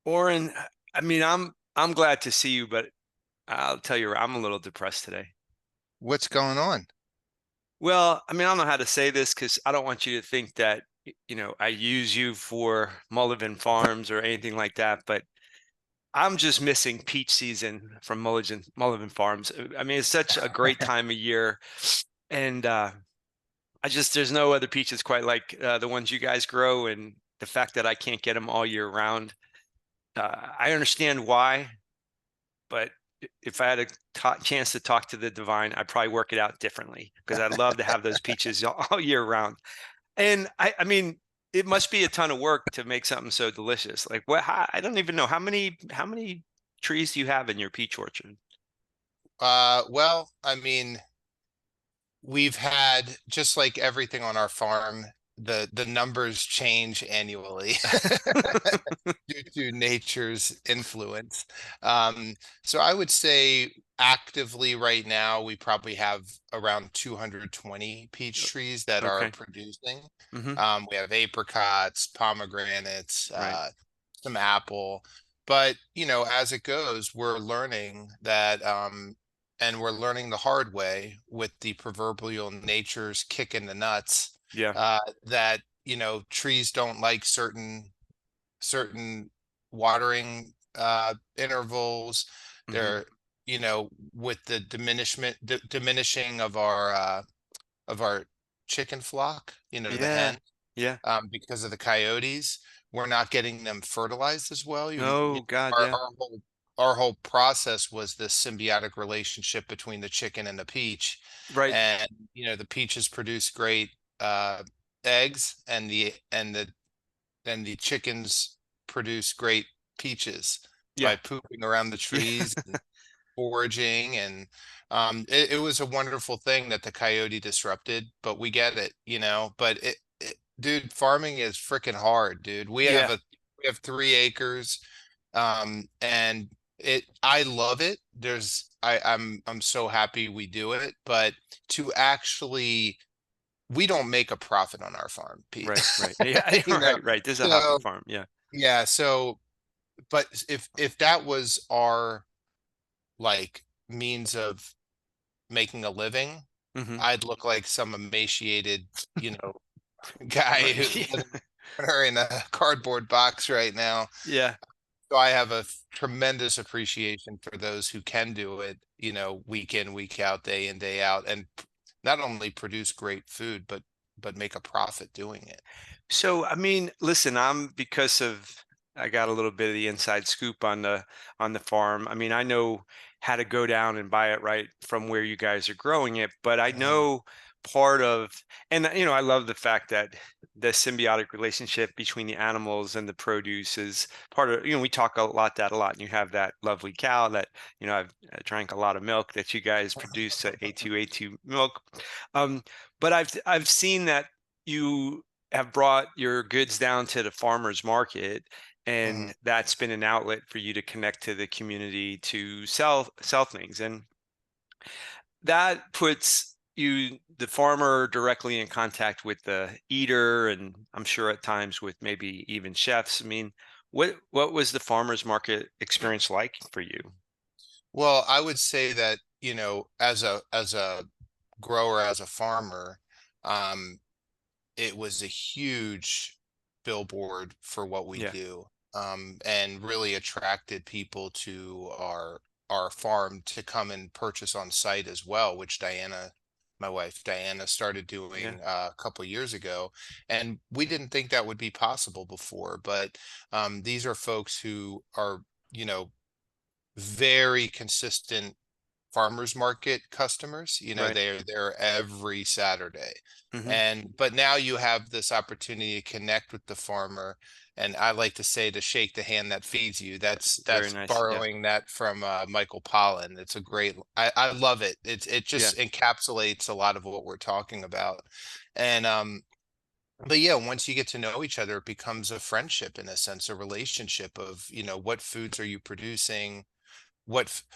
Oren, I mean, I'm glad to see you, but I'll tell you, I'm a little depressed today. What's going on? Well, I mean, I don't know how to say this because I don't want you to think that, I use you for Molovin Farms or anything like that, but I'm just missing peach season from Molovin Farms. I mean, it's such a great time of year, and there's no other peaches quite like the ones you guys grow, and the fact that I can't get them all year round. I understand why. But if I had a chance to talk to the divine, I'd probably work it out differently because I'd love to have those peaches all year round. And I mean, it must be a ton of work to make something so delicious. Like what? I don't even know how many trees do you have in your peach orchard? Well, I mean, we've had just like everything on our farm, the numbers change annually due to nature's influence. So I would say actively right now we probably have around 220 peach trees that are Okay. producing. Hmm. We have apricots, pomegranates, Right. some apple. But, as it goes, we're learning that and we're learning the hard way with the proverbial nature's kick in the nuts, Yeah. that trees don't like certain watering intervals. Hmm. They're with the diminishing of our chicken flock, the Yeah. hen, Yeah. because of the coyotes. We're not getting them fertilized as well. Oh God. Our, Yeah. our whole our whole process was this symbiotic relationship between the chicken and the peach, Right. and the peaches produce great uh, eggs, and the chickens produce great peaches by Yeah. pooping around the Yeah. trees and foraging. And it was a wonderful thing that the coyote disrupted, but we get it, but dude, farming is freaking hard, dude. Yeah. We have 3 acres, and I love it. I'm so happy we do it, but to actually, we don't make a profit on our farm, Pete. Right. Right. Yeah. you know Right. Right. This is a hobby so farm. Yeah. yeah, but if that was our like means of making a living, Hmm. I'd look like some emaciated, you know, guy who Right. living in a cardboard box right now. Yeah. So I have a tremendous appreciation for those who can do it, week in, week out, day in, day out, and not only produce great food, but make a profit doing it. So, I mean, listen, I got a little bit of the inside scoop on the farm. I mean, I know how to go down and buy it right from where you guys are growing it, but I Mhm. know part of, and I love the fact that the symbiotic relationship between the animals and the produce is part of, we talk a lot, and you have that lovely cow that, I've drank a lot of milk that you guys produce, A2 milk. Um, but I've seen that you have brought your goods down to the farmers market, Mhm. and that's been an outlet for you to connect to the community to sell things, and that puts the farmer directly in contact with the eater, and I'm sure at times with maybe even chefs. I mean, what was the farmers market experience like for you? Well, I would say that, as a grower, as a farmer, um, it was a huge billboard for what we Yeah. do, and really attracted people to our farm to come and purchase on site as well, which my wife Diana, started Yeah. doing a couple years ago, and we didn't think that would be possible before. But these are folks who are, very consistent farmers market customers. Right. They're there every Saturday. Hmm. And but now you have this opportunity to connect with the farmer. And I like to say, to shake the hand that feeds you. Very That's nice. Yeah. borrowing that from Michael Pollan. It's a great, I love it. It Yeah. just encapsulates a lot of what we're talking about. And but yeah, once you get to know each other, it becomes a friendship, in a sense, a relationship of, what foods are you producing?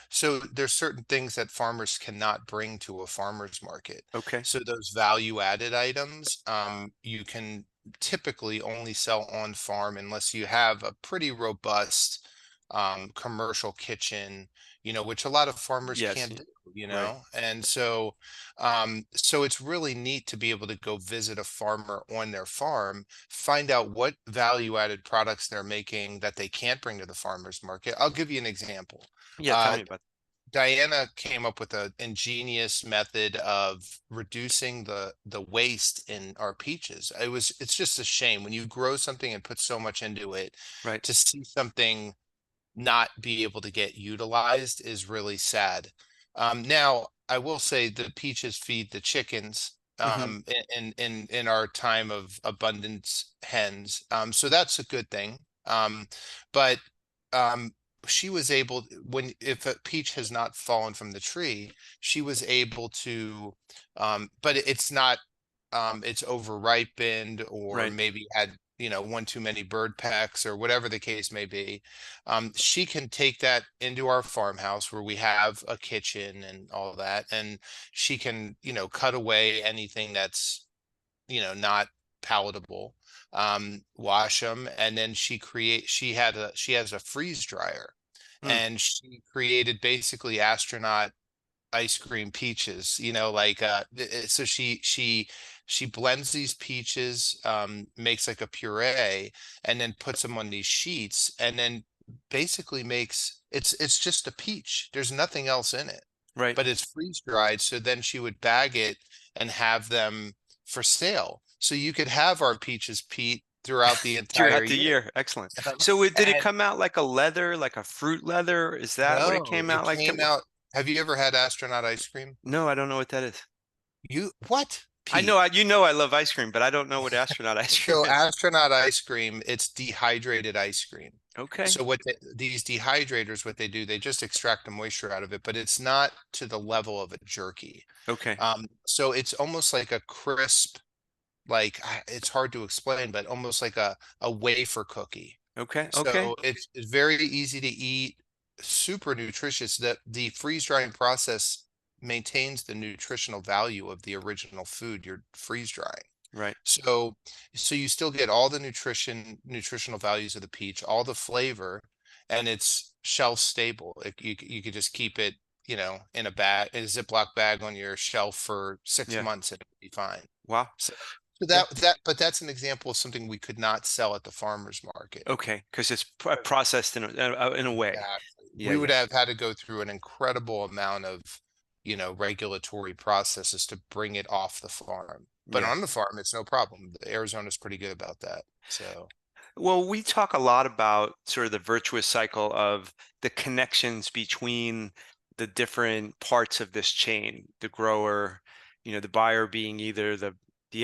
So there's certain things that farmers cannot bring to a farmer's market. Okay. So those value added items, you can typically only sell on farm unless you have a pretty robust commercial kitchen, which a lot of farmers Yes. can't do, Right. and so it's really neat to be able to go visit a farmer on their farm, find out what value added products they're making that they can't bring to the farmers market. I'll give you an example. Yeah. Tell Uh, me about. Diana came up with an ingenious method of reducing the waste in our peaches. It's just a shame when you grow something and put so much into it, Right. to see something not be able to get utilized is really sad. Now I will say the peaches feed the chickens Hmm. in our time of abundance hens. So that's a good thing. But um she was able, when if a peach has not fallen from the tree, she was able to but it's not it's over ripened, or Right. maybe had one too many bird pecks, or whatever the case may be. She can take that into our farmhouse where we have a kitchen and all that, and she can cut away anything that's not palatable, wash them, and then she has a freeze dryer, Mm. and she created basically astronaut ice cream peaches, like so she blends these peaches, makes like a puree, and then puts them on these sheets, and then basically makes it's just a peach. There's nothing else in it, Right. but it's freeze dried. So then she would bag it and have them for sale. So you could have our peaches, Pete, throughout the entire Throughout the year. year. Excellent. So did it And come out like a leather, like a fruit leather? Is that what it no, came it out like? came out. Have you ever had astronaut ice cream? No, I don't know what that is. You what, I know Pete? I love ice cream, but I don't know what astronaut ice cream So is. astronaut ice cream, it's dehydrated ice cream. Okay. So these dehydrators, what they do, they just extract the moisture out of it, but it's not to the level of a jerky. Okay. So it's almost like a crisp, like it's hard to explain, but almost like a wafer cookie. Okay. Okay. So it's very easy to eat, super nutritious. The freeze drying process maintains the nutritional value of the original food you're freeze drying. Right. So you still get all the nutritional values of the peach, all the flavor, and it's shelf stable. You could just keep it, in a bag, in a Ziploc bag on your shelf for six Yeah. months and it'll be fine. Wow. So Yeah. but that's an example of something we could not sell at the farmer's market. Okay. Because it's processed in a way. Exactly. Yeah. We would Yeah. have had to go through an incredible amount of, regulatory processes to bring it off the farm. But Yeah. on the farm, it's no problem. Arizona's pretty good about that. So, Well, we talk a lot about sort of the virtuous cycle of the connections between the different parts of this chain, the grower, the buyer being either the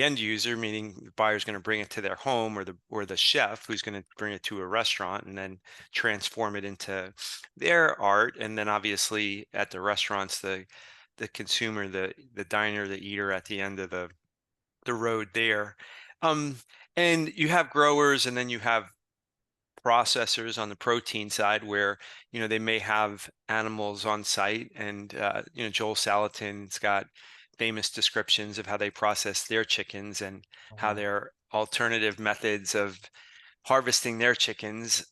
end user, meaning the buyer's going to bring it to their home, or the chef who's going to bring it to a restaurant and then transform it into their art. And then obviously at the restaurants, the consumer, the diner, the eater at the end of the road there. Um, and you have growers, and then you have processors on the protein side where they may have animals on site, and Joel Salatin's got famous descriptions of how they process their chickens and how mhm, their alternative methods of harvesting their chickens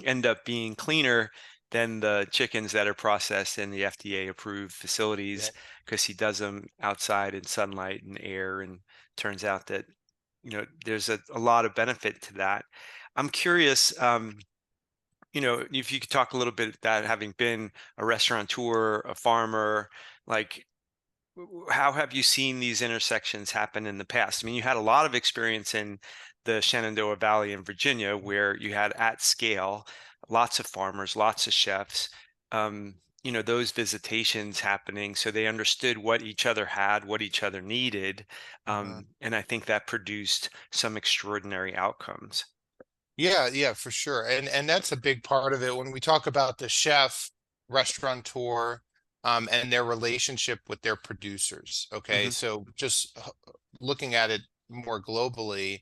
end up being cleaner than the chickens that are processed in the FDA approved yeah. facilities, because he does them outside in sunlight and air, and turns out that there's a lot of benefit to that. I'm curious, if you could talk a little bit about having been a restaurateur, a farmer, like how have you seen these intersections happen in the past? I mean, you had a lot of experience in the Shenandoah Valley in Virginia, where you had at scale lots of farmers, lots of chefs, those visitations happening. So they understood what each other had, what each other needed. Mhm. And I think that produced some extraordinary outcomes. Yeah, yeah, for sure. And that's a big part of it when we talk about the chef, restaurateur, and their relationship with their producers. Okay, Hmm. so just looking at it more globally,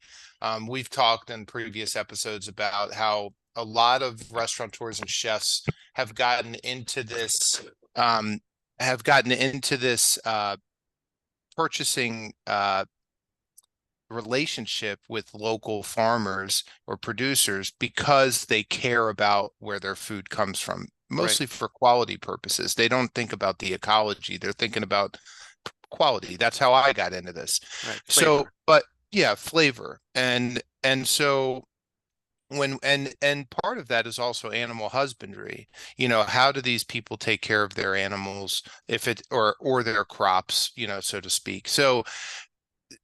we've talked in previous episodes about how a lot of restaurateurs and chefs have gotten into this, um, have gotten into this purchasing relationship with local farmers or producers because they care about where their food comes from, Right. mostly for quality purposes. They don't think about the ecology. They're thinking about quality. That's how I got into this. Right. So, Flavor. but yeah, flavor. And so and part of that is also animal husbandry. How do these people take care of their animals, if it or their crops, so to speak. So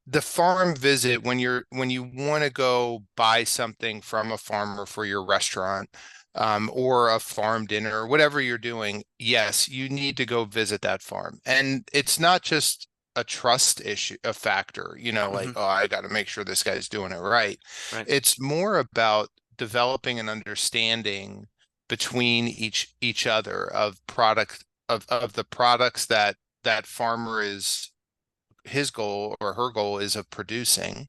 the farm visit, when you want to go buy something from a farmer for your restaurant, or a farm dinner, whatever you're doing, yes, you need to go visit that farm. And it's not just a trust issue, a factor, like, Hmm. oh, I got to make sure this guy's doing it right. Right. It's more about developing an understanding between each other of the products that that farmer is his goal or her goal is of producing.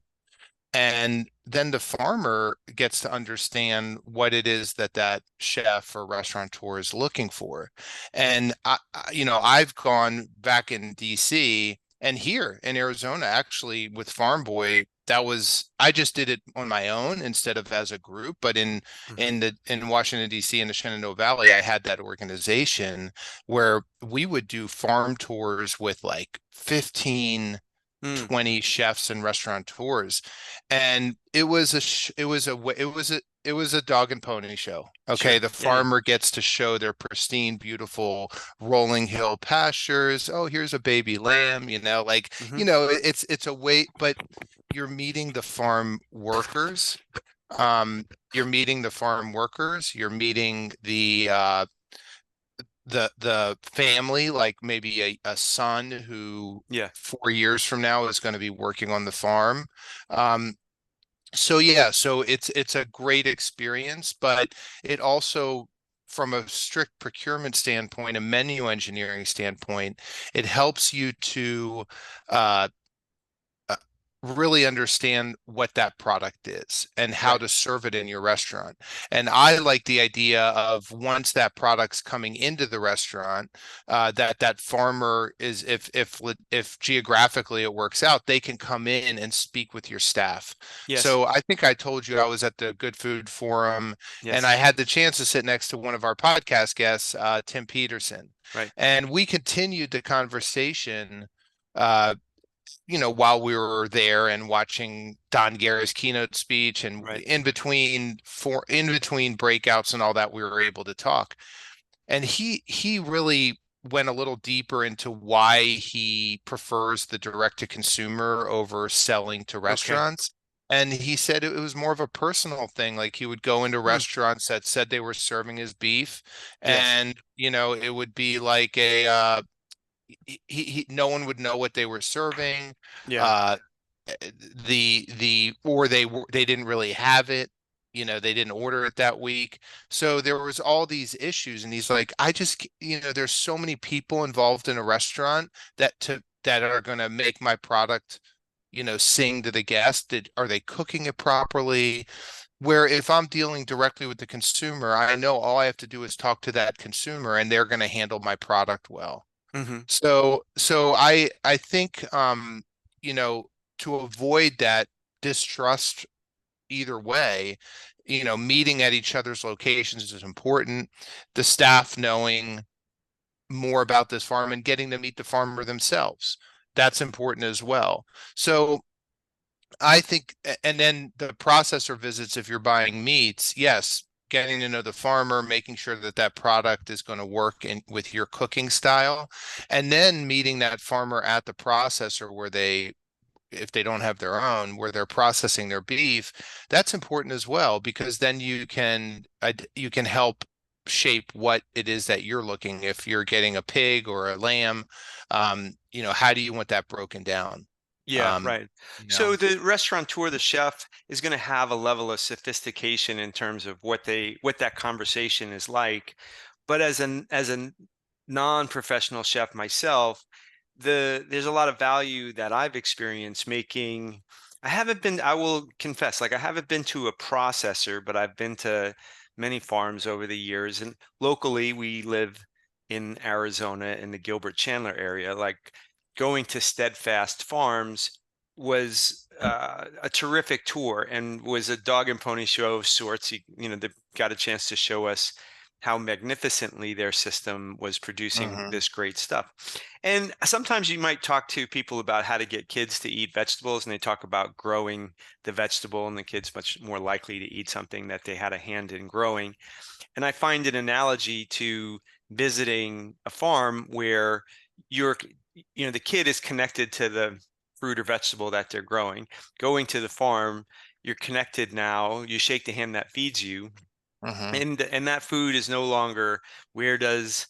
And then the farmer gets to understand what it is that that chef or restaurateur is looking for. And I've gone back in DC and here in Arizona, actually with Farm Boy, I just did it on my own instead of as a group. But Hmm. in Washington, DC, in the Shenandoah Valley, I had that organization where we would do farm tours with like 15 Mm. 20 chefs and restaurateurs, and it was a dog and pony show. Okay, Sure. the Yeah. Yeah. farmer gets to show their pristine, beautiful rolling hill pastures. Oh, here's a baby lamb, like, Hmm. it's a way, but you're meeting the farm workers. You're meeting the farm workers, you're meeting the family, like maybe a son who Yeah. 4 years from now is going to be working on the farm. Um, so yeah, so it's a great experience, but it also, from a strict procurement standpoint, a menu engineering standpoint, it helps you to uh, uh, really understand what that product is and how Right. to serve it in your restaurant. And I like the idea of, once that product's coming into the restaurant, that farmer is, if geographically it works out, they can come in and speak with your staff. Yes. So I think I told you I was at the Good Food Forum, and I Yes. had the chance to sit next to one of our podcast guests, Tim Peterson, Right. and we continued the conversation. Uh, while we were there and watching Don Guerra's keynote speech, and Right. in between breakouts and all that, we were able to talk. And he really went a little deeper into why he prefers the direct to consumer over selling to Okay. restaurants. And he said it was more of a personal thing. Like, he would go into Hmm. restaurants that said they were serving his beef, Yes. and it would be like no one would know what they were serving. Yeah. Uh, or they didn't really have it. They didn't order it that week. So there was all these issues, and he's like, I just, there's so many people involved in a restaurant that are going to make my product, sing to the guest. Are they cooking it properly? Where if I'm dealing directly with the consumer, I know all I have to do is talk to that consumer, and they're going to handle my product well. Hmm. So I think, you know, to avoid that distrust either way, meeting at each other's locations is important. The staff knowing more about this farm and getting to meet the farmer themselves, that's important as well. So I think, and then the processor visits, if you're buying meats, yes, getting to know the farmer, making sure that that product is going to work in with your cooking style, and then meeting that farmer at the processor where if they don't have their own, where they're processing their beef, that's important as well, because then you can help shape what it is that you're looking. If you're getting a pig or a lamb, how do you want that broken down? Yeah, Um, right. you know. So the restaurateur, the chef, is going to have a level of sophistication in terms of what that conversation is like. But as a non-professional chef myself, there's a lot of value that I've experienced making. I will confess, like I haven't been to a processor, but I've been to many farms over the years. And locally, we live in Arizona in the Gilbert Chandler area. Like going to Steadfast Farms was a terrific tour and was a dog and pony show of sorts. They got a chance to show us how magnificently their system was producing Hmm. this great stuff. And sometimes you might talk to people about how to get kids to eat vegetables, and they talk about growing the vegetable, and the kid's much more likely to eat something that they had a hand in growing. And I find an analogy to visiting a farm where you're, the kid is connected to the fruit or vegetable that they're growing. Going to the farm, you're connected now. You shake the hand that feeds you, Hmm. and that food is no longer, where does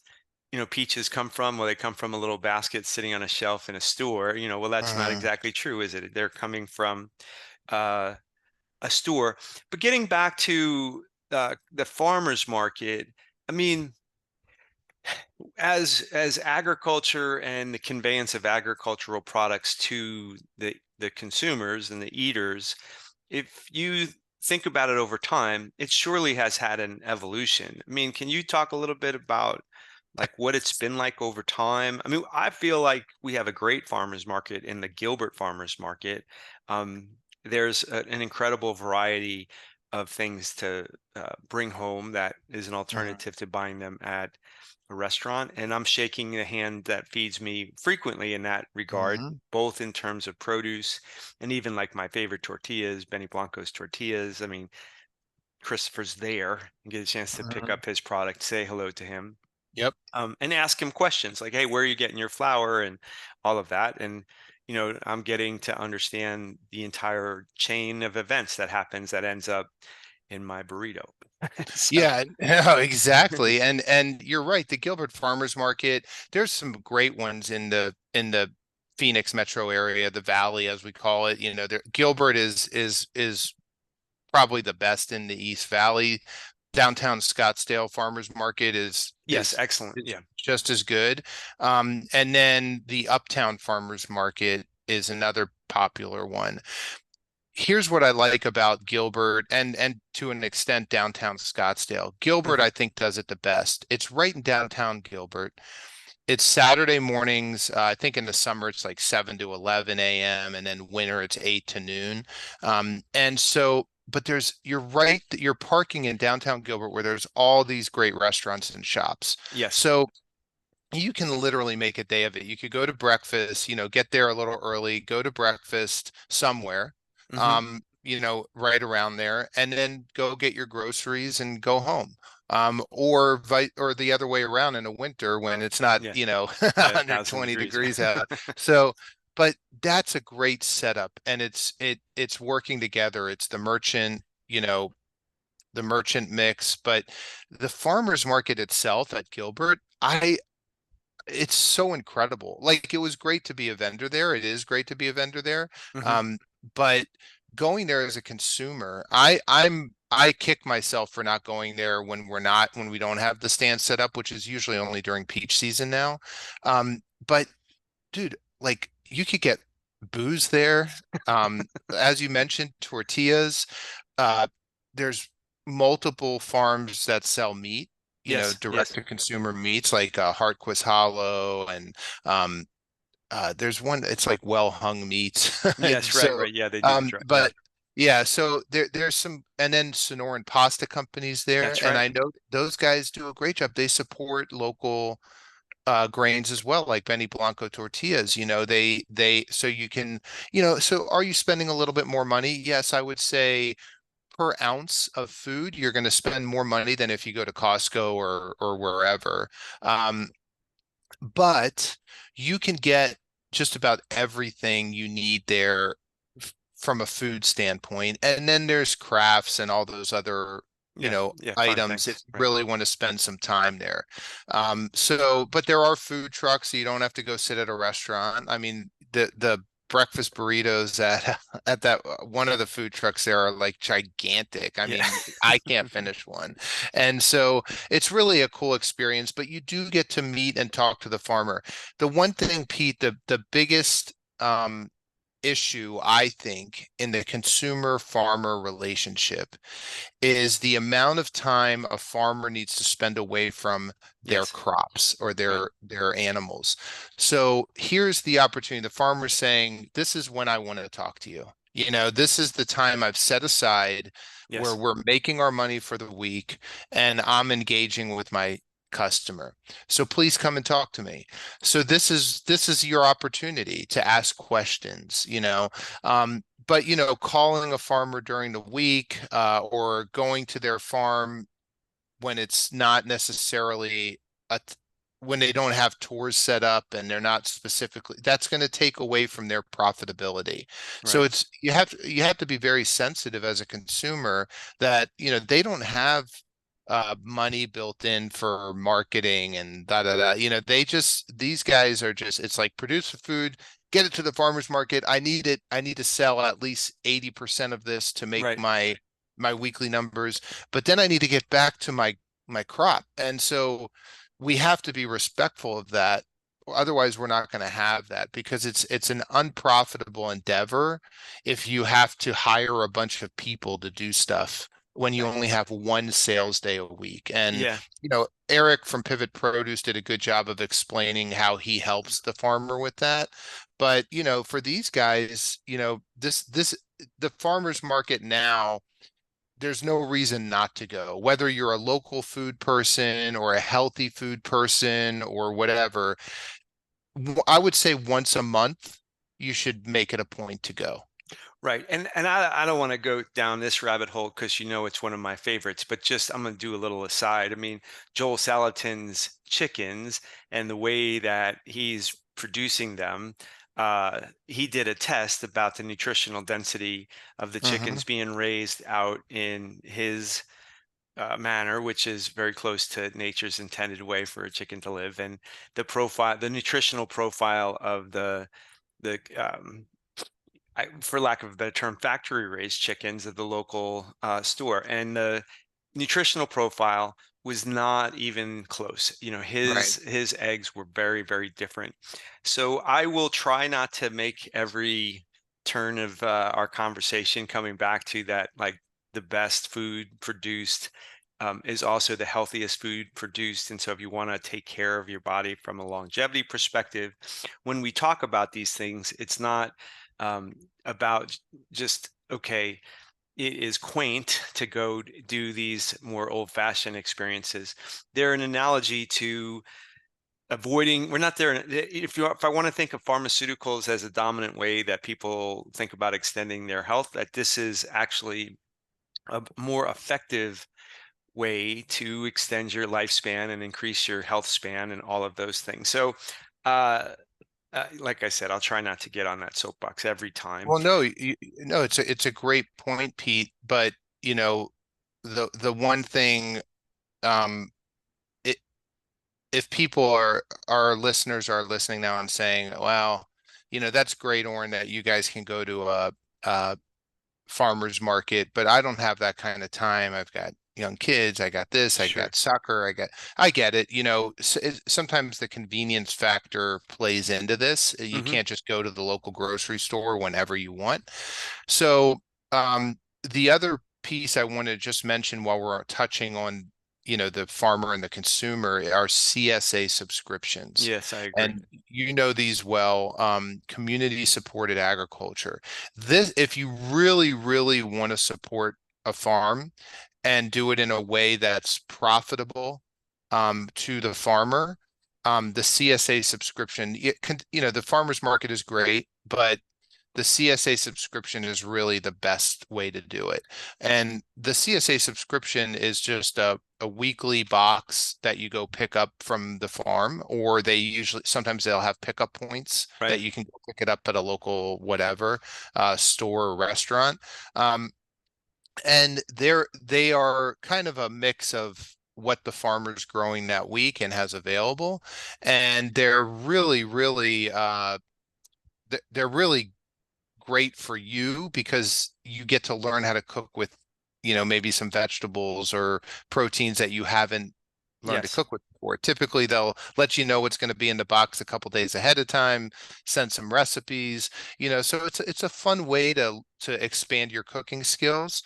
peaches come from? Well, they come from a little basket sitting on a shelf in a store. Well, that's not Hmm. exactly true, is it? They're coming from uh, a store. But getting back to the farmers market, I mean, as agriculture and the conveyance of agricultural products to the consumers and the eaters, if you think about it over time, it surely has had an evolution. I mean, can you talk a little bit about like what it's been like over time? I mean, I feel like we have a great farmers market in the Gilbert farmers market. Um, there's an incredible variety of things to bring home that is an Hmm. alternative to buying them at a restaurant. And I'm shaking the hand that feeds me frequently in that regard, Hmm. both in terms of produce and even like my favorite tortillas, Benny Blanco's tortillas. I mean, Christopher's there and get a chance to pick Hmm. up his product, say hello to him, Yep. and ask him questions like, "Hey, where are you getting your flour?" and all of that. And I'm getting to understand the entire chain of events that happens that ends up in my burrito. So, Yeah, no, exactly. And you're right, the Gilbert Farmers Market, there's some great ones in the Phoenix metro area, the Valley as we call it. There Gilbert is probably the best in the East Valley. Downtown Scottsdale Farmers Market is yes, is excellent. is Yeah. just as good. And then the Uptown Farmers Market is another popular one. Here's what I like about Gilbert and to an extent downtown Scottsdale. Gilbert, Hmm. I think, does it the best. It's right in downtown Gilbert. It's Saturday mornings. I think in the summer it's like 7 to 11 a.m. and then winter it's 8 to noon. And so, but you're right, you're parking in downtown Gilbert where there's all these great restaurants and shops. Yes. So you can literally make a day of it. You could go to breakfast, get there a little early, go to breakfast somewhere, Hmm. right around there, and then go get your groceries and go home. Or the other way around in the winter when it's not, Yeah. Yeah. 1,000 120 degrees. degrees out. So, but that's a great setup, and it's working together. It's the merchant mix, but the farmers market itself at Gilbert, it's so incredible. Like it was great to be a vendor there. It is great to be a vendor there. Hmm. Um, but going there as a consumer, I kick myself for not going there when we don't have the stand set up, which is usually only during peach season now. But dude, like you could get booze there. As you mentioned, tortillas. Uh, there's multiple farms that sell meat, Yes. direct Yes. to consumer meats like Hartquist Hollow and um, there's one, it's like well hung meats. Yes. Right. So, Right. Yeah. They do the dry. Yeah. but yeah, so there's some, and then Sonoran pasta companies there, That's and right. I know those guys do a great job. They support local grains as well, like Benny Blanco tortillas. So you can, so are you spending a little bit more money? Yes, I would say per ounce of food, you're going to spend more money than if you go to Costco or wherever. Um, but you can get just about everything you need there from a food standpoint. And then there's crafts and all those other, Yeah. Yeah. Fun items if things. you Right. really want to spend some time there. But there are food trucks, so you don't have to go sit at a restaurant. I mean, the breakfast burritos at at that one of the food trucks there are like gigantic. I Yeah. mean, I can't finish one. And so it's really a cool experience, but you do get to meet and talk to the farmer. The one thing, Pete, the biggest issue, I think, in the consumer farmer relationship is the amount of time a farmer needs to spend away from their Yes. crops or Right. their animals. So here's the opportunity. The farmer's saying, this is when I want to talk to you. You know, this is the time I've set aside where Yes. we're making our money for the week and I'm engaging with my customer. So please come and talk to me. So this is your opportunity to ask questions, you know. But you know, calling a farmer during the week or going to their farm when it's not necessarily a when they don't have tours set up and they're not specifically, that's going to take away from their profitability. So Right. it's you have to be very sensitive as a consumer that you know they don't have money built in for marketing and da da da. You know, these guys are just, it's like produce the food, get it to the farmer's market. I need it. I need to sell at least 80% of this to make Right. my weekly numbers, but then I need to get back to my crop. And so we have to be respectful of that. Otherwise, we're not going to have that because it's an unprofitable endeavor if you have to hire a bunch of people to do stuff when you only have one sales day a week. And Yeah. you know, Eric from Pivot Produce did a good job of explaining how he helps the farmer with that. But you know, for these guys, you know, this the farmers market now, there's no reason not to go. Whether you're a local food person or a healthy food person or whatever, I would say once a month, you should make it a point to go. Right. And I don't want to go down this rabbit hole because you know it's one of my favorites, but just I'm going to do a little aside. I mean, Joel Salatin's chickens and the way that he's producing them, he did a test about the nutritional density of the Hmm. chickens being raised out in his manner, which is very close to nature's intended way for a chicken to live, and the profile, the nutritional profile of the for lack of a better term, factory raised chickens at the local store. And the nutritional profile was not even close. You know, Right. his eggs were very, very different. So I will try not to make every turn of our conversation coming back to that, like the best food produced is also the healthiest food produced. And so if you want to take care of your body from a longevity perspective, when we talk about these things, it's not about just, okay, it is quaint to go do these more old-fashioned experiences. They're an analogy to avoiding, we're not there. If I want to think of pharmaceuticals as a dominant way that people think about extending their health, that this is actually a more effective way to extend your lifespan and increase your health span and all of those things. So, uh, like I said, I'll try not to get on that soapbox every time. Well, no, no, it's a great point, Pete. But you know, the one thing, um, it, if people are our listeners are listening now and saying, "Wow, you know, that's great, Oren, that you guys can go to a farmer's market, but I don't have that kind of time. I've got young kids, I got this, I Sure. got soccer, I get it. You know, sometimes the convenience factor plays into this. You Hmm. can't just go to the local grocery store whenever you want. So, the other piece I want to just mention while we're touching on, you know, the farmer and the consumer are CSA subscriptions. Yes, I agree. And you know these well, community supported agriculture. This, if you really, really want to support a farm and do it in a way that's profitable, to the farmer, the CSA subscription, you know, the farmer's market is great, but the CSA subscription is really the best way to do it. And the CSA subscription is just a weekly box that you go pick up from the farm, or they usually, sometimes they'll have pickup points that Right. you can go pick it up at a local whatever store or restaurant. Um, and they are kind of a mix of what the farmer's growing that week and has available. And they're really, really they're really great for you because you get to learn how to cook with, you know, maybe some vegetables or proteins that you haven't learned to Yes. cook with. for. Typically, they'll let you know what's going to be in the box a couple days ahead of time, send some recipes, so it's a fun way to expand your cooking skills.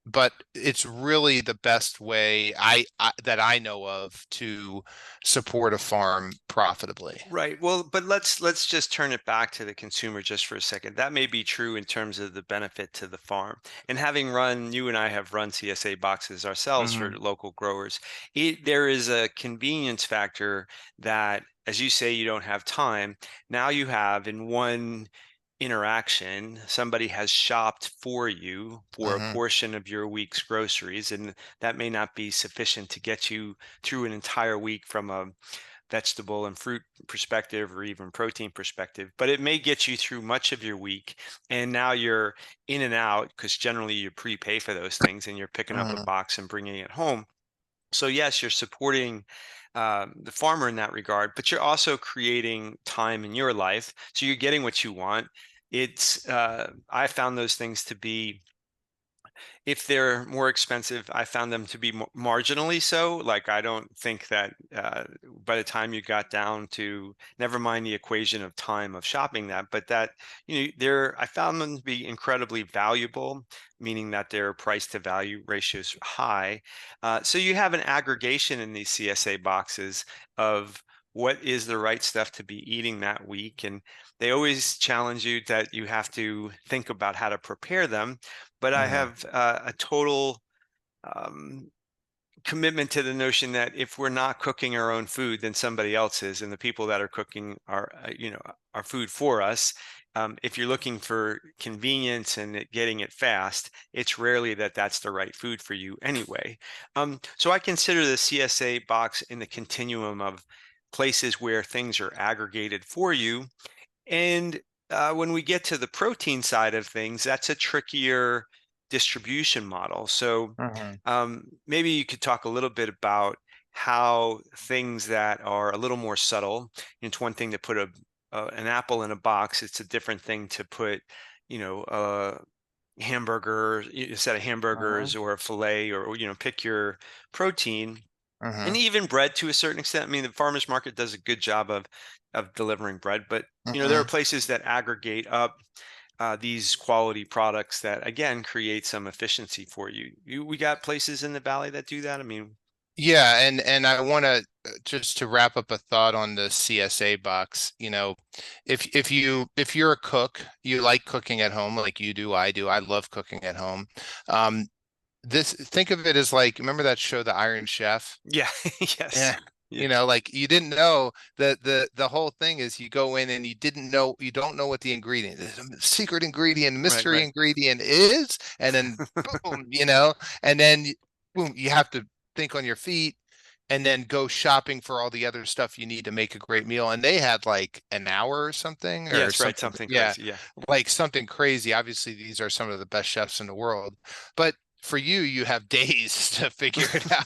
But it's really the best way that I know of to support a farm profitably. Right. Well, but let's just turn it back to the consumer just for a second. That may be true in terms of the benefit to the farm. And having run, you and I have run CSA boxes ourselves for Hmm. local growers. There is a convenience factor that, as you say, you don't have time. Now you have in one interaction, somebody has shopped for you for a Hmm. portion of your week's groceries, and that may not be sufficient to get you through an entire week from a vegetable and fruit perspective or even protein perspective, but it may get you through much of your week. And now you're in and out because generally you prepay for those things and you're picking up a Hmm. box and bringing it home. So, yes, you're supporting the farmer in that regard, but you're also creating time in your life. So you're getting what you want. I found those things to be, if they're more expensive, I found them to be marginally so. Like, I don't think that by the time you got down to, never mind the equation of time of shopping that, but that, I found them to be incredibly valuable, meaning that their price to value ratio is high. So you have an aggregation in these CSA boxes of what is the right stuff to be eating that week. And they always challenge you that you have to think about how to prepare them, but I Hmm. have a total um, commitment to the notion that if we're not cooking our own food, then somebody else is, and the people that are cooking our food for us. If you're looking for convenience and getting it fast, it's rarely that that's the right food for you anyway. So I consider the CSA box in the continuum of places where things are aggregated for you. And when we get to the protein side of things, that's a trickier distribution model. So Hmm. maybe you could talk a little bit about how things that are a little more subtle. It's one thing to put an apple in a box. It's a different thing to put, a a set of Hmm. hamburgers or a fillet, or pick your protein, and Hmm. even bread to a certain extent. I mean, the farmers market does a good job of delivering bread, but there are Hmm. places that aggregate up these quality products that again create some efficiency for you. We got places in the valley that do that. I mean, Yeah, and I want to just to wrap up a thought on the CSA box. If you're a cook, you like cooking at home like you do, I do. I love cooking at home. Um, think of it as like, remember that show, The Iron Chef? yeah, yes, Yeah. yeah, Like you didn't know that the whole thing is you go in and you don't know what the ingredient is. The secret ingredient, right, mystery right. ingredient is, and then boom, and then boom, you have to think on your feet and then go shopping for all the other stuff you need to make a great meal. And they had like an hour or something or Yes, right. something. Something Yeah, crazy. Yeah, like something crazy. Obviously, these are some of the best chefs in the world, but for you, you have days to figure it out.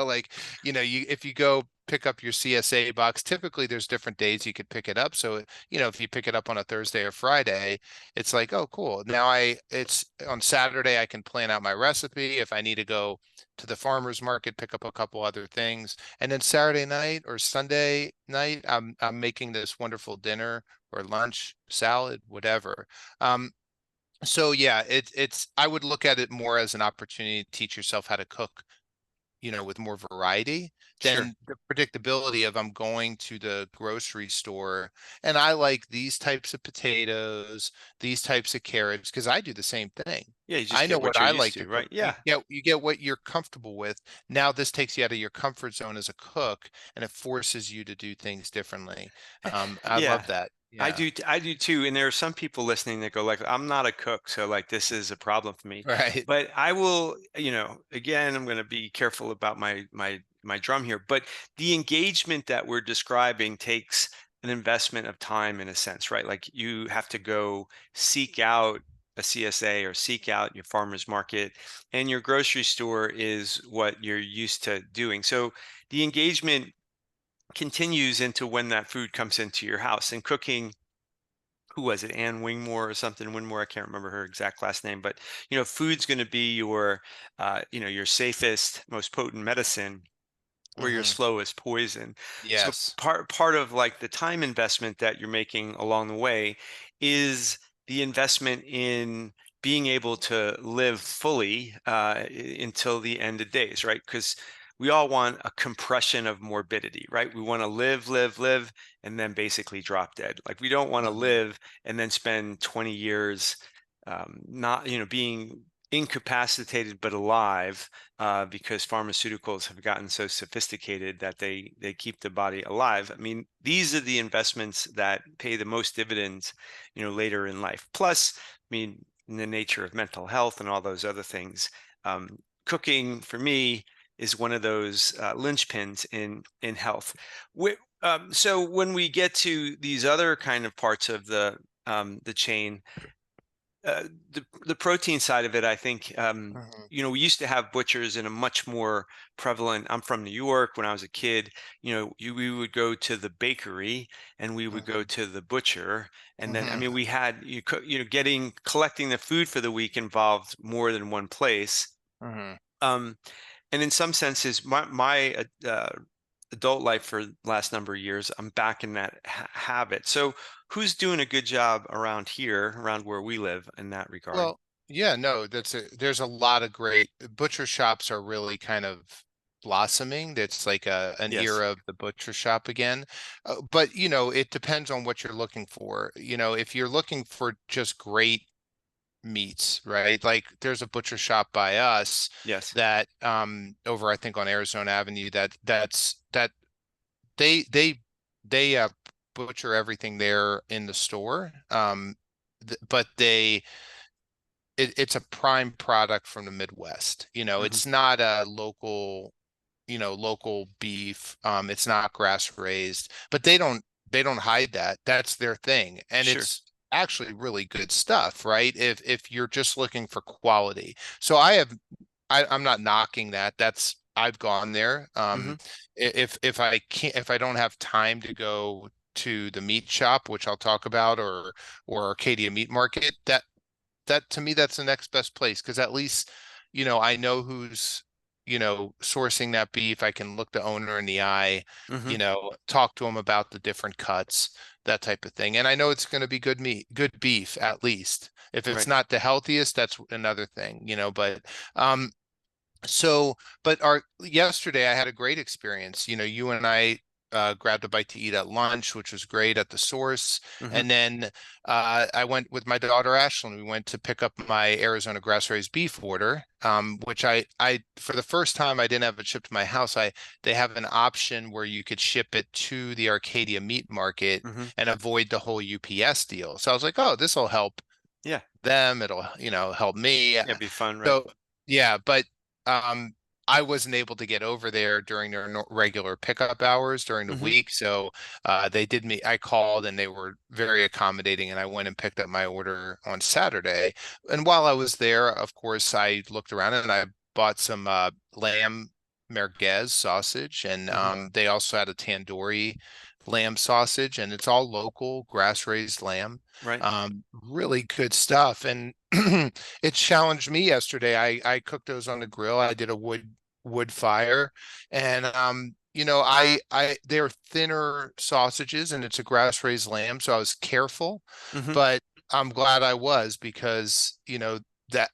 Like, if you go pick up your CSA box, typically there's different days you could pick it up. So, if you pick it up on a Thursday or Friday, it's like, oh, cool. Now it's on Saturday, I can plan out my recipe. If I need to go to the farmer's market, pick up a couple other things. And then Saturday night or Sunday night, I'm making this wonderful dinner or lunch, salad, whatever. Um, so yeah, I would look at it more as an opportunity to teach yourself how to cook, with more variety sure. than the predictability of I'm going to the grocery store and I like these types of potatoes, these types of carrots, because I do the same thing. Yeah, you just I know get what what you're I used like to to, cook. right? Yeah, You get what you're comfortable with. Now this takes you out of your comfort zone as a cook and it forces you to do things differently. I yeah. love that. I Yeah. do, I do too. And there are some people listening that go like, I'm not a cook, so like this is a problem for me. Right. But I will, again, I'm going to be careful about my drum here. But the engagement that we're describing takes an investment of time in a sense, right? Like you have to go seek out a CSA or seek out your farmer's market, and your grocery store is what you're used to doing. So the engagement continues into when that food comes into your house. And cooking, who was it, Anne Wingmore or something, Winmore, I can't remember her exact last name, but food's going to be your your safest, most potent medicine. where you're Hmm. slow as poison. So Yes. part of like the time investment that you're making along the way is the investment in being able to live fully until the end of days, right? Because we all want a compression of morbidity, right? We want to live, live, live, and then basically drop dead. Like we don't want to Hmm. live and then spend 20 years not, being incapacitated but alive because pharmaceuticals have gotten so sophisticated that they keep the body alive. I mean, these are the investments that pay the most dividends, later in life. Plus, I mean, in the nature of mental health and all those other things, cooking for me is one of those linchpins in health. So when we get to these other kind of parts of the chain, the protein side of it, I think, Hmm. we used to have butchers in a much more prevalent. I'm from New York. When I was a kid, we would go to the bakery and we would go Hmm. to the butcher, and then, I Hmm. mean, we had collecting the food for the week involved more than one place. Hmm. Um, and in some senses, my adult life for the last number of years, I'm back in that habit. So, who's doing a good job around here, around where we live, in that regard? Well, yeah, no, there's a lot of great butcher shops are really kind of blossoming. That's like an Yes. era of the butcher shop again. But it depends on what you're looking for. If you're looking for just great meats, right? Like there's a butcher shop by us Yes. that over I think on Arizona Avenue that they they butcher everything there in the store. But it's a prime product from the Midwest. Hmm. It's not a local beef. It's not grass raised, but they don't hide that. That's their thing. And Sure. it's actually really good stuff, right? If you're just looking for quality. So I'm not knocking that. I've gone there. Hmm. If I don't have time to go to the meat shop, which I'll talk about, or Arcadia Meat Market, that to me that's the next best place because at least I know who's sourcing that beef. I can look the owner in the eye, Hmm. talk to him about the different cuts, that type of thing, and I know it's going to be good meat, good beef at least. If it's Right. not the healthiest, that's another thing, but um so, but our yesterday I had a great experience. You and I grabbed a bite to eat at lunch, which was great at the source. Hmm. And then I went with my daughter Ashlyn. We went to pick up my Arizona grass-raised beef order, which I for the first time I didn't have it shipped to my house. They have an option where you could ship it to the Arcadia Meat Market Hmm. and avoid the whole UPS deal. So I was like, oh, this will help Yeah. them. It'll, help me. Yeah. Be fun, right? So yeah, but um, I wasn't able to get over there during their regular pickup hours during the Hmm. week. So they did me. I called and they were very accommodating, and I went and picked up my order on Saturday. And while I was there, of course, I looked around and I bought some lamb merguez sausage, and Hmm. they also had a tandoori lamb sausage, and it's all local grass-raised lamb. Right. Really good stuff. And it challenged me yesterday. I cooked those on the grill. I did a wood fire, and they're thinner sausages, and it's a grass raised lamb, so I was careful, Hmm. but I'm glad I was because that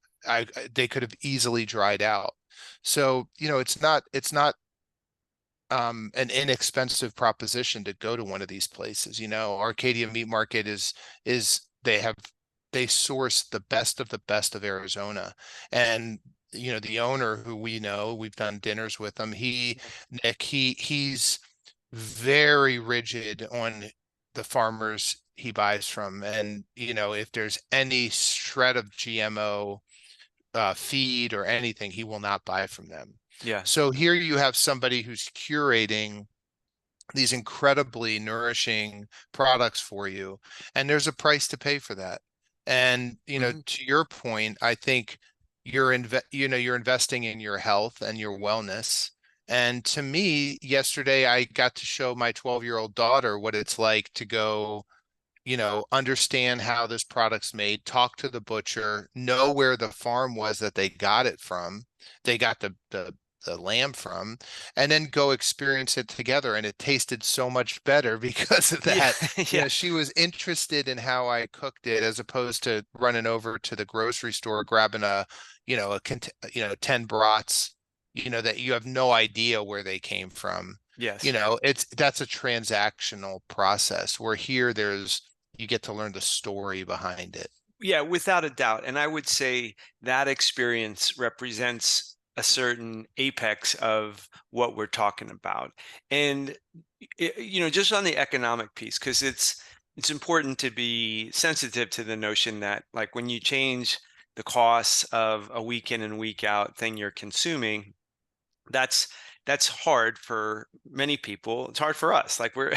they could have easily dried out. So it's not an inexpensive proposition to go to one of these places. Arcadia Meat Market is they source the best of Arizona. And the owner who we've done dinners with him, Nick, he's very rigid on the farmers he buys from. And if there's any shred of GMO feed or anything, he will not buy from them. Yeah. So here you have somebody who's curating these incredibly nourishing products for you, and there's a price to pay for that. And Hmm. to your point, I think you're investing in your health and your wellness. And to me, yesterday I got to show my 12-year-old daughter what it's like to go understand how this product's made, talk to the butcher, know where the farm was that they got it from. They got the the lamb from, and then go experience it together. And it tasted so much better because of Yeah, that. yeah, She was interested in how I cooked it as opposed to running over to the grocery store, grabbing a 10 brats, that you have no idea where they came from. yes. That's a transactional process, where here you get to learn the story behind it. Yeah, without a doubt. And I would say that experience represents a certain apex of what we're talking about. And just on the economic piece, because it's important to be sensitive to the notion that like when you change the costs of a week in and week out thing you're consuming, that's that's hard for many people. It's hard for us. Like we're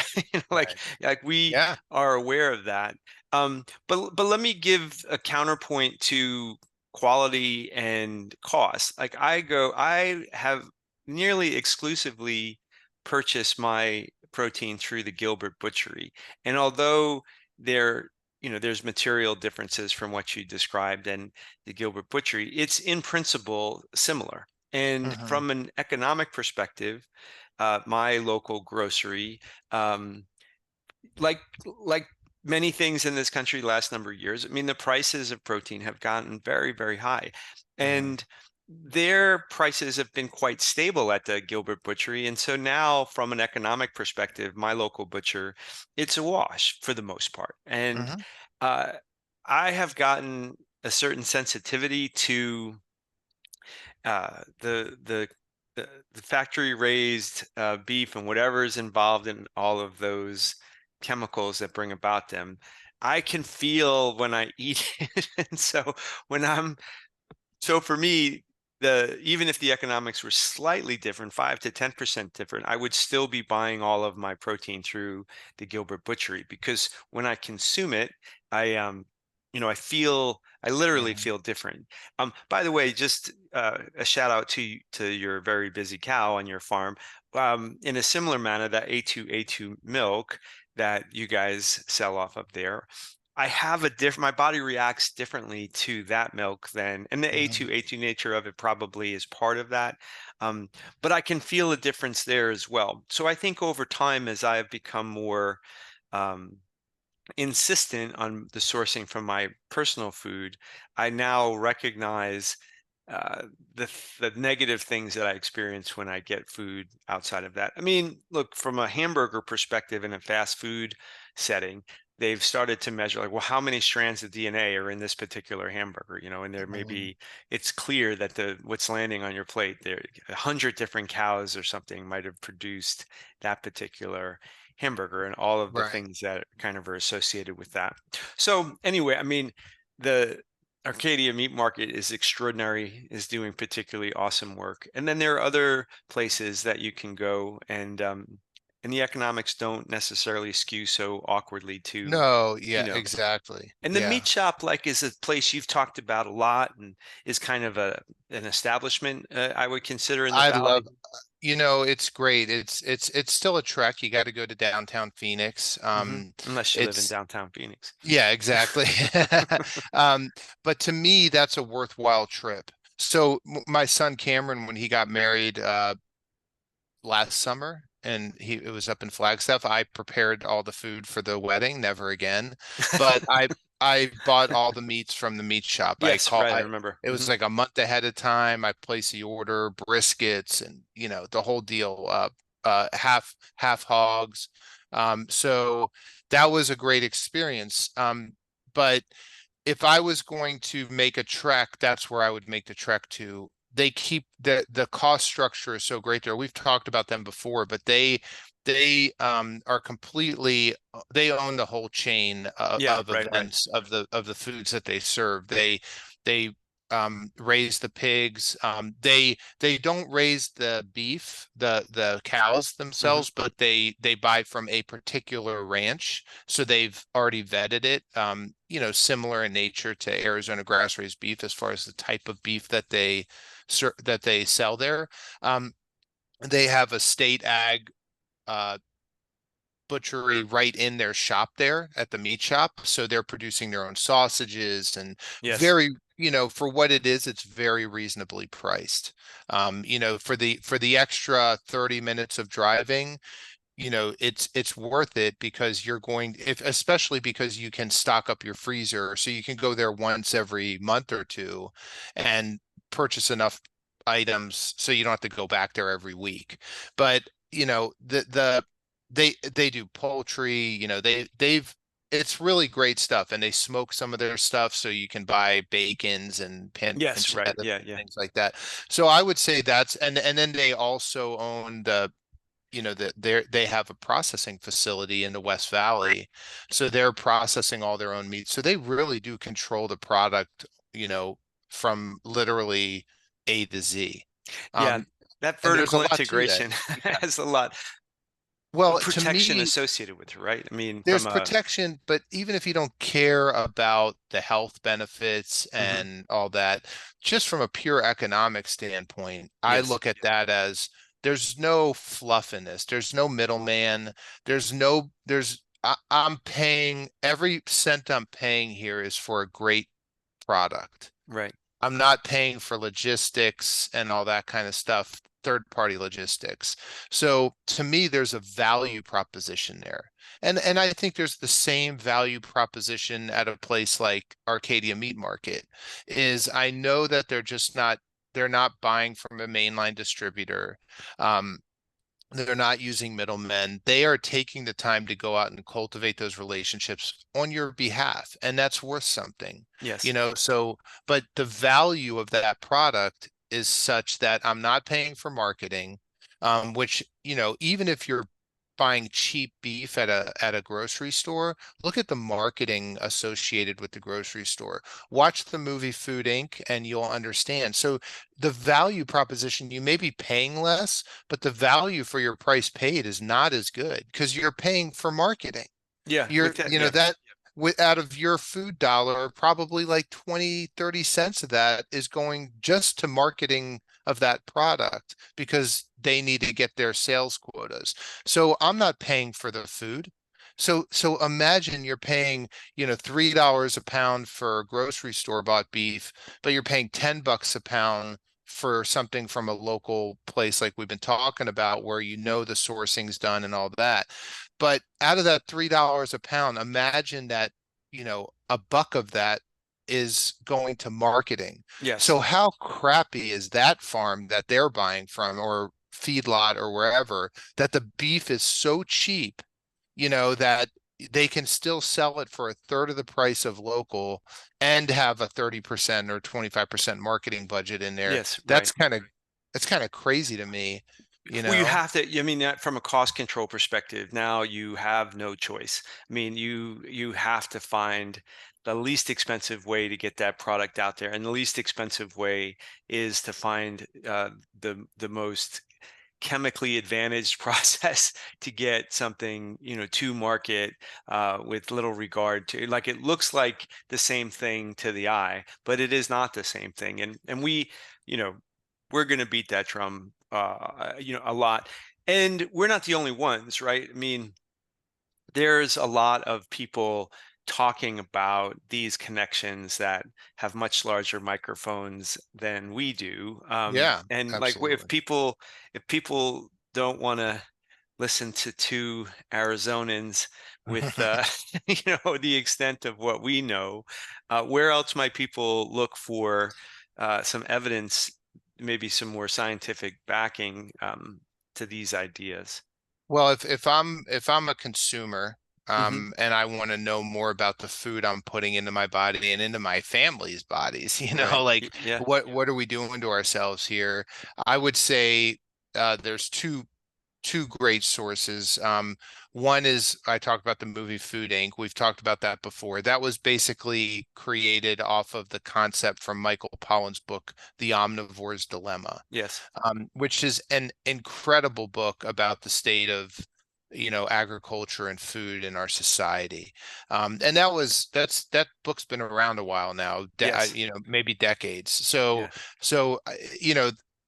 Right. like we Yeah. are aware of that. But let me give a counterpoint to quality and cost. Like I have nearly exclusively purchased my protein through the Gilbert Butchery. And although there there's material differences from what you described and the Gilbert Butchery, it's in principle similar. And Hmm. from an economic perspective, my local grocery, um, like like many things in this country the last number of years, I mean, the prices of protein have gotten very, very high. Hmm. And their prices have been quite stable at the Gilbert Butchery. And so now, from an economic perspective, my local butcher, it's a wash for the most part. And Hmm. uh, I have gotten a certain sensitivity to the factory raised beef and whatever is involved in all of those chemicals that bring about them. I can feel when I eat it. And so when I'm so for me, the even if the economics were slightly different, 5 to 10% different, I would still be buying all of my protein through the Gilbert Butchery because when I consume it, I I literally Hmm. feel different. By the way, just a shout out to your very busy cow on your farm. In a similar manner, that A2 milk that you guys sell off of there, I have a different, my body reacts differently to that milk than, and the Hmm. A2 nature of it probably is part of that. Um, but I can feel a difference there as well. So I think over time, as I have become more um, insistent on the sourcing from my personal food, I now recognize uh, the negative things that I experience when I get food outside of that. I mean, look, from a hamburger perspective in a fast food setting, they've started to measure like, well, how many strands of DNA are in this particular hamburger? And there may Hmm. be, it's clear that the what's landing on your plate, there 100 different cows or something might have produced that particular hamburger and all of the Right. things that kind of are associated with that. So anyway, I mean, the Arcadia Meat Market is extraordinary, is doing particularly awesome work. And then there are other places that you can go and the economics don't necessarily skew so awkwardly to, No, you yeah, know. exactly. And the Yeah. meat shop like is a place you've talked about a lot and is kind of an establishment I would consider in the I valley. love, it's great. It's still a trek. You got to go to downtown Phoenix. Unless you live in It's downtown Phoenix. Yeah, exactly. Um, but to me, that's a worthwhile trip. So my son Cameron, when he got married, last summer, and it was up in Flagstaff. I prepared all the food for the wedding, never again. But I bought all the meats from the meat shop. Yes, right, I remember. It was like a month ahead of time. I placed the order, briskets, and the whole deal. Half hogs. So that was a great experience. But if I was going to make a trek, that's where I would make the trek to. They keep the cost structure is so great there. We've talked about them before, but they are completely, they own the whole chain Yeah, of right, right. events of the foods that they serve. They raise the pigs. They don't raise the beef, the cows Hmm. themselves, but they buy from a particular ranch, so they've already vetted it. Similar in nature to Arizona grass-raised beef as far as the type of beef that they sell there. They have a state ag uh, butchery right in their shop there at the meat shop. So they're producing their own sausages and Yes. very, for what it is, it's very reasonably priced. For the extra 30 minutes of driving, it's worth it because you're going if especially because you can stock up your freezer so you can go there once every month or two and purchase enough items so you don't have to go back there every week. But they do poultry, they've it's really great stuff, and they smoke some of their stuff so you can buy bacons and Yes. Right. pancettas Yeah. and Yeah. things like that. So I would say that's and then they also own that they have a processing facility in the West Valley, so they're processing all their own meat. So they really do control the product, from literally A to Z. Yeah. Um, That and there's a vertical lot to that. integration Yeah. has a lot of Well, to protection me, associated with it, right? I mean, there's from a protection, but even if you don't care about the health benefits mhm. and all that, just from a pure economic standpoint, I Yes. look at that as there's no fluff in this. There's no middleman. I'm paying every cent I'm paying here is for a great product. Right. I'm not paying for logistics and all that kind of stuff, third party logistics. So to me, there's a value proposition there. And I think there's the same value proposition at a place like Arcadia Meat Market is I know that they're not buying from a mainline distributor. Um, they're not using middlemen. They are taking the time to go out and cultivate those relationships on your behalf, and that's worth something, Yes. so, but the value of that product is such that I'm not paying for marketing, which, even if you're buying cheap beef at a grocery store, look at the marketing associated with the grocery store. Watch the movie Food Inc. and you'll understand. So the value proposition, you may be paying less, but the value for your price paid is not as good because you're paying for marketing. Yeah. You're, With that. you know, Yeah. that with out of your food dollar, probably like 20, 30 cents of that is going just to marketing of that product because they need to get their sales quotas. So I'm not paying for the food. So imagine you're paying, $3 a pound for grocery store bought beef, but you're paying $10 a pound for something from a local place like we've been talking about where the sourcing's done and all that. But out of that $3 a pound, imagine that, a buck of that is going to marketing. Yes. So how crappy is that farm that they're buying from or feedlot or wherever that the beef is so cheap, that they can still sell it for a third of the price of local and have a 30% or 25% marketing budget in there. Yes. That's Right. kind of that's kind of crazy to me, you Well, you know? have to, I mean, that from a cost control perspective, now you have no choice. I mean, you have to find the least expensive way to get that product out there, and the least expensive way is to find the most chemically advantaged process to get something, to market with little regard to, like, it looks like the same thing to the eye, but it is not the same thing. And we, you know, we're going to beat that drum, a lot. And we're not the only ones, right? I mean, there's a lot of people talking about these connections that have much larger microphones than we do. Yeah, And like, absolutely. if people don't want to listen to two Arizonans with, the extent of what we know, where else might people look for some evidence, maybe some more scientific backing, to these ideas? Well, if I'm a consumer, Hmm. and I want to know more about the food I'm putting into my body and into my family's bodies, Right. like Yeah. what are we doing to ourselves here? I would say there's two great sources. One is I talked about the movie Food Inc. We've talked about that before. That was basically created off of the concept from Michael Pollan's book, The Omnivore's Dilemma, Yes. which is an incredible book about the state of, agriculture and food in our society. And that book's been around a while now, Yes. maybe decades. So, Yeah. so,